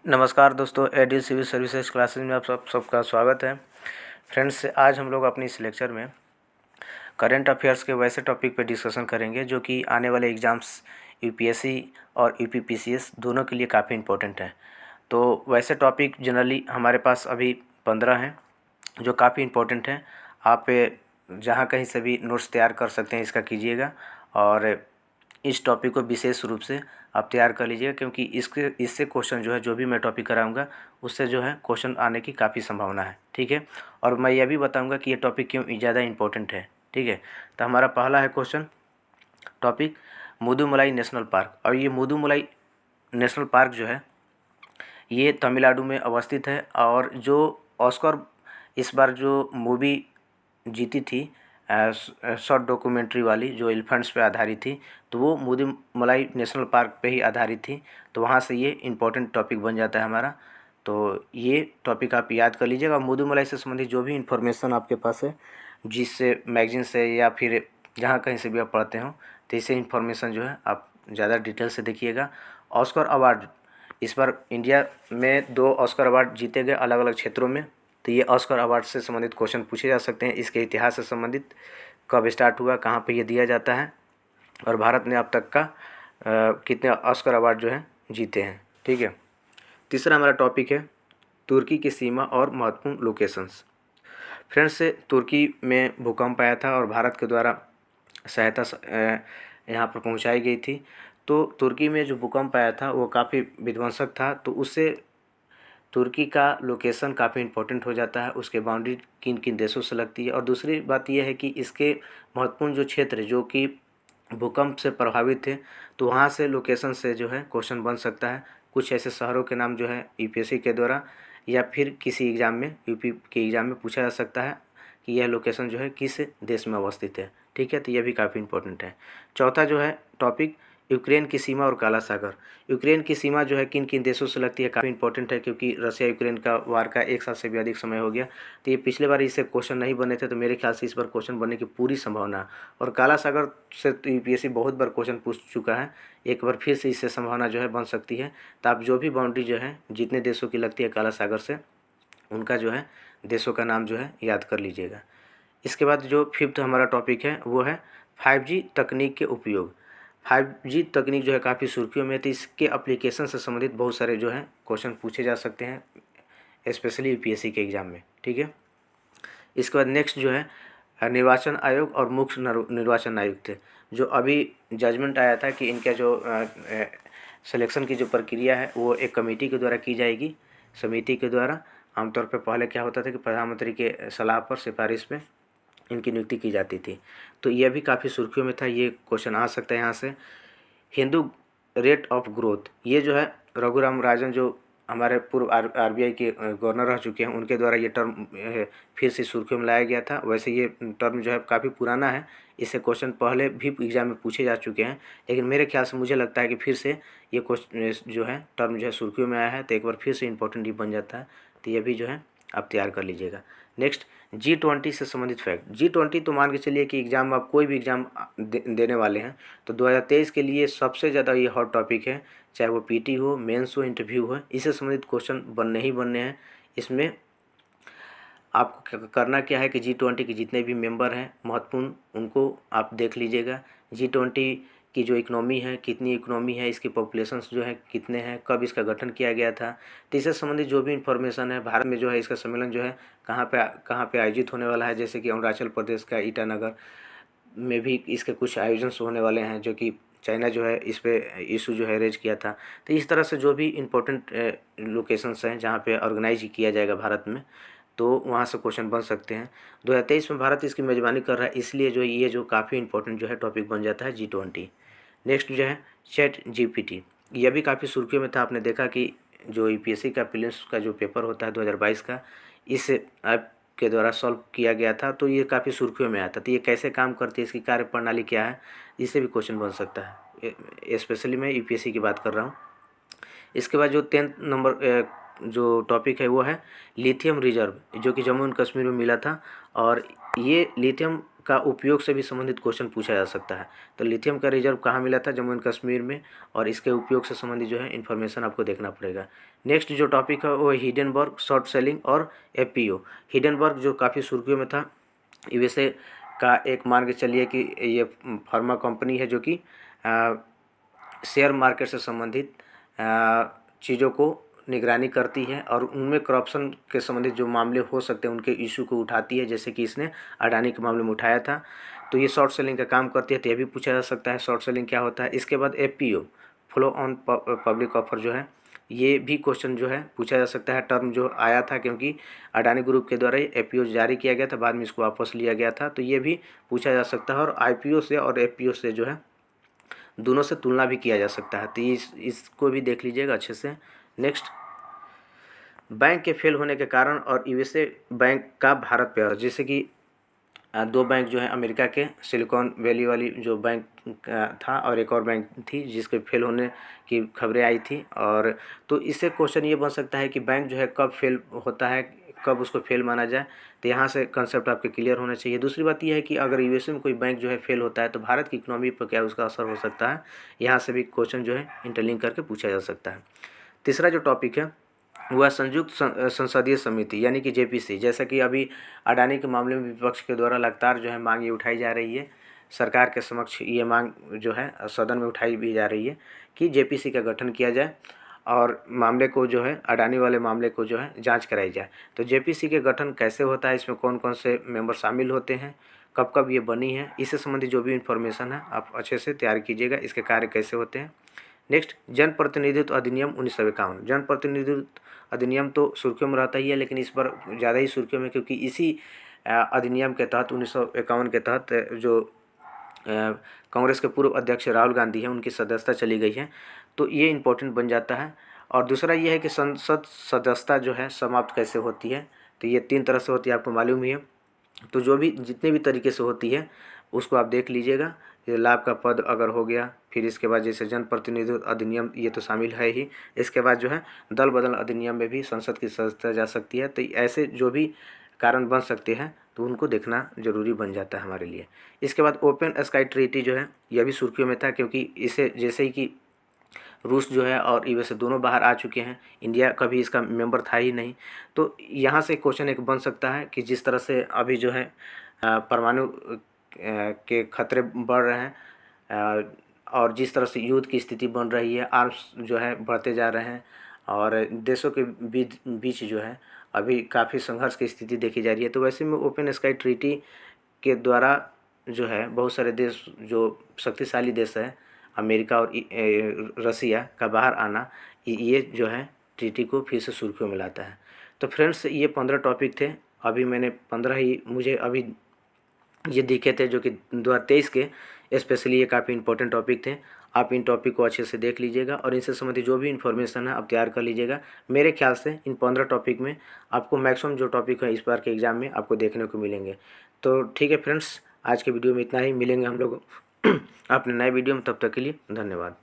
नमस्कार दोस्तों, एडिल civil services classes में आप सबका स्वागत है। फ्रेंड्स, आज हम लोग अपनी इस लेक्चर में करंट अफेयर्स के वैसे टॉपिक पर डिस्कशन करेंगे जो कि आने वाले एग्ज़ाम्स यूपीएससी और यूपीपीसीएस दोनों के लिए काफ़ी इम्पोर्टेंट है। तो वैसे टॉपिक जनरली हमारे पास अभी 15 हैं जो काफ़ी इम्पोर्टेंट हैं। आप जहाँ कहीं से भी नोट्स तैयार कर सकते हैं, इसका कीजिएगा और इस टॉपिक को विशेष रूप से आप तैयार कर लीजिएगा, क्योंकि इससे क्वेश्चन जो है, जो भी मैं टॉपिक कराऊंगा उससे जो है क्वेश्चन आने की काफ़ी संभावना है। ठीक है, और मैं यह भी बताऊंगा कि ये टॉपिक क्यों ज़्यादा इम्पोर्टेंट है। ठीक है, तो हमारा पहला है question topic Mudumalai national park. और ये मुदुमलाई नेशनल पार्क जो है ये तमिलनाडु में अवस्थित है। और जो ऑस्कर इस बार जो मूवी जीती थी शॉर्ट डॉक्यूमेंट्री वाली, जो एलिफेंट्स पे आधारित थी, तो वो मुदुमलाई नेशनल पार्क पे ही आधारित थी। तो वहाँ से ये इम्पोर्टेंट टॉपिक बन जाता है हमारा। तो ये टॉपिक आप याद कर लीजिएगा। मुदुमलाई से संबंधित जो भी इन्फॉर्मेशन आपके पास है, जिससे मैगजीन से या फिर जहाँ कहीं से भी आप पढ़ते हो, तो इसे इन्फॉर्मेशन जो है आप ज़्यादा डिटेल से देखिएगा। ऑस्कर अवार्ड इस बार इंडिया में 2 ऑस्कर अवार्ड जीते गए अलग अलग क्षेत्रों में। तो ये ऑस्कर अवार्ड से संबंधित क्वेश्चन पूछे जा सकते हैं। इसके इतिहास से संबंधित, कब स्टार्ट हुआ, कहाँ पे ये दिया जाता है, और भारत ने अब तक का कितने ऑस्कर अवार्ड जो है जीते हैं। ठीक है, तीसरा हमारा टॉपिक है तुर्की की सीमा और महत्वपूर्ण लोकेशंस। फ्रेंड्स, से तुर्की में भूकंप आया था और भारत के द्वारा सहायता यहाँ पर पहुँचाई गई थी। तो तुर्की में जो भूकंप आया था वो काफ़ी विध्वंसक था, तो उससे तुर्की का लोकेशन काफ़ी इम्पोर्टेंट हो जाता है। उसके बाउंड्री किन किन देशों से लगती है। और दूसरी बात यह है कि इसके महत्वपूर्ण जो क्षेत्र जो कि भूकंप से प्रभावित थे, तो वहाँ से लोकेशन से जो है क्वेश्चन बन सकता है। कुछ ऐसे शहरों के नाम जो है यूपीएससी के द्वारा या फिर किसी एग्ज़ाम में, यूपी के एग्ज़ाम में पूछा जा सकता है कि यह लोकेशन जो है किस देश में अवस्थित है। ठीक है, तो यह भी काफ़ी इम्पोर्टेंट है। चौथा जो है टॉपिक यूक्रेन की सीमा और काला सागर। यूक्रेन की सीमा जो है किन किन देशों से लगती है, काफ़ी इंपॉर्टेंट है, क्योंकि रशिया यूक्रेन का वार का 1 साल से भी अधिक समय हो गया। तो ये पिछले बार इससे क्वेश्चन नहीं बने थे, तो मेरे ख्याल से इस बार क्वेश्चन बनने की पूरी संभावना है। और काला सागर से तो यूपीएससी बहुत बार क्वेश्चन पूछ चुका है, एक बार फिर से इससे संभावना जो है बन सकती है। तो आप जो भी बाउंड्री जो है जितने देशों की लगती है काला सागर से, उनका जो है देशों का नाम जो है याद कर लीजिएगा। इसके बाद जो फिफ्थ हमारा टॉपिक है वो है 5G तकनीक के उपयोग। 5G तकनीक जो है काफ़ी सुर्खियों में थी। इसके एप्लीकेशन से संबंधित बहुत सारे जो है क्वेश्चन पूछे जा सकते हैं, स्पेशली यूपीएससी के एग्ज़ाम में। ठीक है, इसके बाद नेक्स्ट जो है निर्वाचन आयोग और मुख्य निर्वाचन आयुक्त थे। जो अभी जजमेंट आया था कि इनका जो सिलेक्शन की जो प्रक्रिया है वो एक कमेटी के द्वारा की जाएगी, समिति के द्वारा। आमतौर पर पहले क्या होता था कि प्रधानमंत्री के सलाह पर, सिफारिश पे इनकी नियुक्ति की जाती थी। तो यह भी काफ़ी सुर्खियों में था, ये क्वेश्चन आ सकता है यहाँ से। हिंदू रेट ऑफ ग्रोथ, ये जो है रघुराम राजन जो हमारे पूर्व आरबीआई के गवर्नर रह चुके हैं, उनके द्वारा ये टर्म फिर से सुर्खियों में लाया गया था। वैसे ये टर्म जो है काफ़ी पुराना है, इससे क्वेश्चन पहले भी एग्जाम में पूछे जा चुके हैं, लेकिन मेरे ख्याल से मुझे लगता है कि फिर से ये क्वेश्चन जो है टर्म जो है सुर्खियों में आया है, तो एक बार फिर से इंपॉर्टेंट ही बन जाता है। तो ये भी जो है आप तैयार कर लीजिएगा। नेक्स्ट G20 से संबंधित फैक्ट। G20 तो मान के चलिए कि एग्ज़ाम में आप कोई भी एग्ज़ाम देने वाले हैं, तो 2023 के लिए सबसे ज़्यादा ये हॉट टॉपिक है। चाहे वो पीटी हो, मेंस हो, इंटरव्यू हो, इससे संबंधित क्वेश्चन बनने ही बनने हैं। इसमें आपको करना क्या है कि G20 के जितने भी मेंबर हैं महत्वपूर्ण, उनको आप देख लीजिएगा। G20 की जो इकनॉमी है, कितनी इकनॉमी है, इसकी पॉपुलेशंस जो है कितने हैं, कब इसका गठन किया गया था, तो इससे संबंधित जो भी इन्फॉर्मेशन है, भारत में जो है इसका सम्मेलन जो है कहाँ पे आयोजित होने वाला है। जैसे कि अरुणाचल प्रदेश का ईटानगर में भी इसके कुछ आयोजन होने वाले हैं, जो कि चाइना जो है इस पे इशू जो है रेज किया था। तो इस तरह से जो भी इम्पोर्टेंट लोकेशंस हैं जहाँ पे ऑर्गेनाइज किया जाएगा भारत में, तो वहाँ से क्वेश्चन बन सकते हैं। 2023 में भारत इसकी मेज़बानी कर रहा है, इसलिए जो ये जो काफ़ी इंपॉर्टेंट जो है टॉपिक बन जाता है G20। नेक्स्ट जो है ChatGPT, यह भी काफ़ी सुर्खियों में था। आपने देखा कि जो यूपीएससी का प्रीलिम्स का जो पेपर होता है 2022 का, इस ऐप के द्वारा सॉल्व किया गया था, तो ये काफ़ी सुर्खियों में आया था। तो ये कैसे काम करती है, इसकी कार्यप्रणाली क्या है, इससे भी क्वेश्चन बन सकता है। स्पेशली मैं यूपीएससी की बात कर रहा हूँ। इसके बाद जो 10th नंबर जो टॉपिक है वो है लिथियम रिजर्व, जो कि जम्मू एंड कश्मीर में मिला था। और ये लिथियम का उपयोग से भी संबंधित क्वेश्चन पूछा जा सकता है। तो लिथियम का रिजर्व कहाँ मिला था? जम्मू एंड कश्मीर में, और इसके उपयोग से संबंधित जो है इन्फॉर्मेशन आपको देखना पड़ेगा। नेक्स्ट जो टॉपिक है वो हिडेनबर्ग शॉर्ट सेलिंग और एफपीओ। हिडेनबर्ग जो काफ़ी सुर्खियों में था, यूएसए का एक मान के चलिए कि ये फार्मा कंपनी है जो कि शेयर मार्केट से संबंधित चीज़ों को निगरानी करती है और उनमें करप्शन के संबंधित जो मामले हो सकते हैं उनके इशू को उठाती है, जैसे कि इसने अडानी के मामले में उठाया था। तो ये शॉर्ट सेलिंग का काम करती है, तो यह भी पूछा जा सकता है शॉर्ट सेलिंग क्या होता है। इसके बाद FPO flow on public offer जो है, ये भी क्वेश्चन जो है पूछा जा सकता है। टर्म जो आया था क्योंकि अडानी ग्रुप के द्वारा एफपीओ जारी किया गया था, बाद में इसको वापस लिया गया था, तो ये भी पूछा जा सकता है। और आईपीओ से और एफपीओ से जो है दोनों से तुलना भी किया जा सकता है, तो इसको भी देख लीजिएगा अच्छे से। नेक्स्ट, बैंक के फेल होने के कारण और यूएसए बैंक का भारत पे, और जैसे कि दो बैंक जो है अमेरिका के सिलिकॉन वैली वाली जो बैंक था और एक और बैंक थी जिसके फेल होने की खबरें आई थी। और तो इससे क्वेश्चन ये बन सकता है कि बैंक जो है कब फेल होता है, कब उसको फेल माना जाए, तो यहाँ से कंसेप्ट आपके क्लियर होना चाहिए। दूसरी बात यह है कि अगर यूएसए में कोई बैंक जो है फेल होता है तो भारत की इकोनॉमी पर क्या उसका असर हो सकता है, यहाँ से भी क्वेश्चन जो है इंटरलिंक करके पूछा जा सकता है। तीसरा जो टॉपिक है वह संयुक्त संसदीय समिति यानी कि जेपीसी। जैसा कि अभी अडानी के मामले में विपक्ष के द्वारा लगातार जो है मांग ये उठाई जा रही है, सरकार के समक्ष ये मांग जो है सदन में उठाई भी जा रही है कि जेपीसी का गठन किया जाए और मामले को जो है अडानी वाले मामले को जो है जांच कराई जाए। तो जेपीसी के गठन कैसे होता है, इसमें कौन कौन से मेंबर शामिल होते हैं, कब कब ये बनी है, इससे संबंधित जो भी इन्फॉर्मेशन है आप अच्छे से तैयार कीजिएगा, इसके कार्य कैसे होते हैं। नेक्स्ट, जनप्रतिनिधित्व अधिनियम 1951। जनप्रतिनिधित्व अधिनियम तो सुर्खियों में रहता ही है, लेकिन इस बार ज़्यादा ही सुर्खियों में क्योंकि इसी अधिनियम के तहत 1951 के तहत जो कांग्रेस के पूर्व अध्यक्ष राहुल गांधी हैं उनकी सदस्यता चली गई है, तो ये इम्पोर्टेंट बन जाता है। और दूसरा ये है कि संसद सदस्यता जो है समाप्त कैसे होती है, तो ये 3 तरह से होती है, आपको मालूम ही है। तो जो भी जितने भी तरीके से होती है उसको आप देख लीजिएगा। ये लाभ का पद अगर हो गया, फिर इसके बाद जैसे जनप्रतिनिधित्व अधिनियम ये तो शामिल है ही, इसके बाद जो है दल बदल अधिनियम में भी संसद की सदस्यता जा सकती है। तो ऐसे जो भी कारण बन सकते हैं तो उनको देखना जरूरी बन जाता है हमारे लिए। इसके बाद ओपन स्काई ट्रीटी जो है यह भी सुर्खियों में था क्योंकि इसे जैसे ही कि रूस जो है और यूएसए दोनों बाहर आ चुके हैं, इंडिया कभी इसका मेंबर था ही नहीं। तो यहाँ से क्वेश्चन एक बन सकता है कि जिस तरह से अभी जो है परमाणु के खतरे बढ़ रहे हैं और जिस तरह से युद्ध की स्थिति बन रही है, आर्म्स जो है बढ़ते जा रहे हैं और देशों के बीच जो है अभी काफ़ी संघर्ष की स्थिति देखी जा रही है। तो वैसे में ओपन स्काई ट्रीटी के द्वारा जो है बहुत सारे देश जो शक्तिशाली देश है अमेरिका और रसिया का बाहर आना, ये जो है ट्रीटी को फिर से सुर्खियों में लाता है। तो फ्रेंड्स, ये 15 टॉपिक थे, अभी मैंने 15 ही मुझे अभी ये दिखे थे जो कि 2023 के स्पेशली ये काफ़ी इंपॉर्टेंट टॉपिक थे। आप इन टॉपिक को अच्छे से देख लीजिएगा और इनसे संबंधित जो भी इन्फॉर्मेशन है आप तैयार कर लीजिएगा। मेरे ख्याल से इन 15 टॉपिक में आपको मैक्सिमम जो टॉपिक है इस बार के एग्ज़ाम में आपको देखने को मिलेंगे। तो ठीक है फ्रेंड्स, आज के वीडियो में इतना ही, मिलेंगे हम लोग अपने नए वीडियो में, तब तक के लिए धन्यवाद।